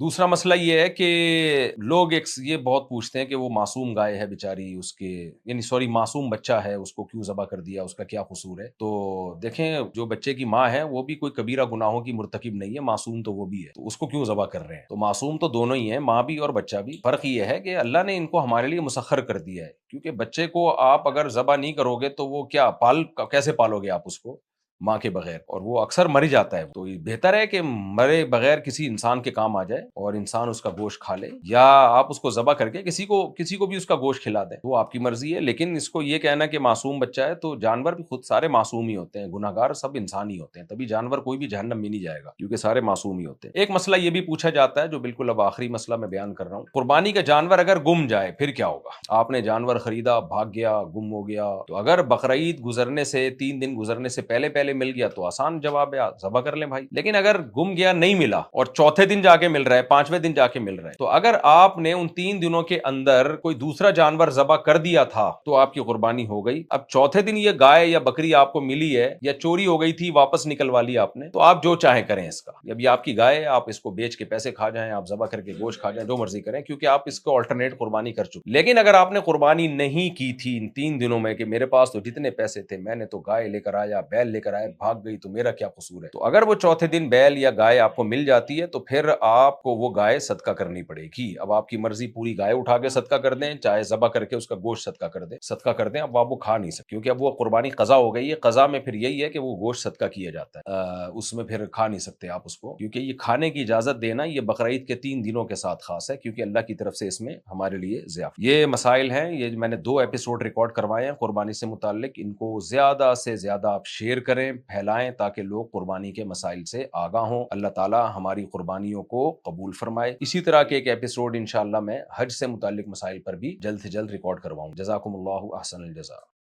دوسرا مسئلہ یہ ہے کہ لوگ یہ بہت پوچھتے ہیں کہ وہ معصوم گائے ہے بیچاری، اس کے یعنی سوری معصوم بچہ ہے، اس کو کیوں ذبح کر دیا، اس کا کیا قصور ہے؟ تو دیکھیں، جو بچے کی ماں ہے وہ بھی کوئی کبیرہ گناہوں کی مرتکب نہیں ہے، معصوم تو وہ بھی ہے، تو اس کو کیوں ذبح کر رہے ہیں؟ تو معصوم تو دونوں ہی ہیں، ماں بھی اور بچہ بھی۔ فرق یہ ہے کہ اللہ نے ان کو ہمارے لیے مسخر کر دیا ہے، کیونکہ بچے کو آپ اگر ذبح نہیں کرو گے تو وہ کیسے پالو گے آپ اس کو ماں کے بغیر؟ اور وہ اکثر مر جاتا ہے، تو یہ بہتر ہے کہ مرے بغیر کسی انسان کے کام آ جائے اور انسان اس کا گوشت کھا لے، یا آپ اس کو ذبح کر کے کسی کو بھی اس کا گوشت کھلا دیں، وہ آپ کی مرضی ہے۔ لیکن اس کو یہ کہنا کہ معصوم بچہ ہے، تو جانور بھی خود سارے معصوم ہی ہوتے ہیں، گناہگار سب انسان ہی ہوتے ہیں، تبھی جانور کوئی بھی جہنم میں نہیں جائے گا، کیونکہ سارے معصوم ہی ہوتے ہیں۔ ایک مسئلہ یہ بھی پوچھا جاتا ہے، جو بالکل اب آخری مسئلہ میں بیان کر رہا ہوں، قربانی کا جانور اگر گم جائے پھر کیا ہوگا؟ آپ نے جانور خریدا، بھاگ گیا، گم ہو گیا، تو اگر بقرعید گزرنے سے 3 دن گزرنے سے پہلے مل گیا تو آسان جواب ہے، ذبح کر لیں بھائی۔ لیکن اگر گم گیا، نہیں ملا، اور چوتھے دن جا کے مل رہا ہے، 5ویں دن جا کے مل رہا ہے، تو اگر آپ نے ان 3 دنوں کے اندر کوئی دوسرا جانور ذبح کر دیا تھا تو آپ کی قربانی ہو گئی۔ اب چوتھے دن یہ گائے یا بکری آپ کو ملی ہے یا چوری ہو گئی تھی، واپس نکلوا لی آپ نے، تو آپ جو چاہیں کریں اس کا، اب یہ آپ کی گائے ہے، آپ اس کو بیچ کے پیسے کھا جائیں، آپ ذبح کر کے گوشت کھا جائیں، جو مرضی کریں، کیونکہ آپ اس کو آلٹرنیٹ قربانی کر چکے۔ لیکن اگر آپ نے قربانی نہیں کی تھی ان 3 دنوں میں، کہ میرے پاس تو جتنے پیسے تھے میں نے تو گائے لے کر آیا، بیل لے کر آیا، بھاگ گئی، تو میرا کیا قصور ہے؟ تو اگر وہ چوتھے دن بیل یا گائے آپ کو مل جاتی ہے تو پھر آپ کو وہ گائے صدقہ کرنی پڑے گی۔ اب آپ کی مرضی، پوری گائے اٹھا کے صدقہ کر دیں، چاہے ذبح کر کے اس کا گوشت صدقہ کر دیں، اب آپ وہ کھا نہیں سکتے، کیونکہ اب وہ قربانی قضا ہو گئی ہے۔ قضا میں پھر یہی ہے کہ وہ گوشت صدقہ کیا جاتا ہے، اس میں پھر کھا نہیں سکتے آپ اس کو، کیونکہ یہ کھانے کی اجازت دینا یہ بقرعید کے 3 دنوں کے ساتھ خاص ہے، کیونکہ اللہ کی طرف سے اس میں ہمارے لیے ضیافت۔ یہ مسائل ہیں، یہ میں نے 2 ایپیسوڈ ریکارڈ کروائے ہیں قربانی سے متعلق، ان کو زیادہ سے زیادہ آپ شیئر کریں، پھیلائیں، تاکہ لوگ قربانی کے مسائل سے آگاہ ہوں۔ اللہ تعالی ہماری قربانیوں کو قبول فرمائے۔ اسی طرح کے ایک ایپیسوڈ انشاءاللہ میں حج سے متعلق مسائل پر بھی جلد سے جلد ریکارڈ کرواؤں۔ جزاکم اللہ احسن الجزاء۔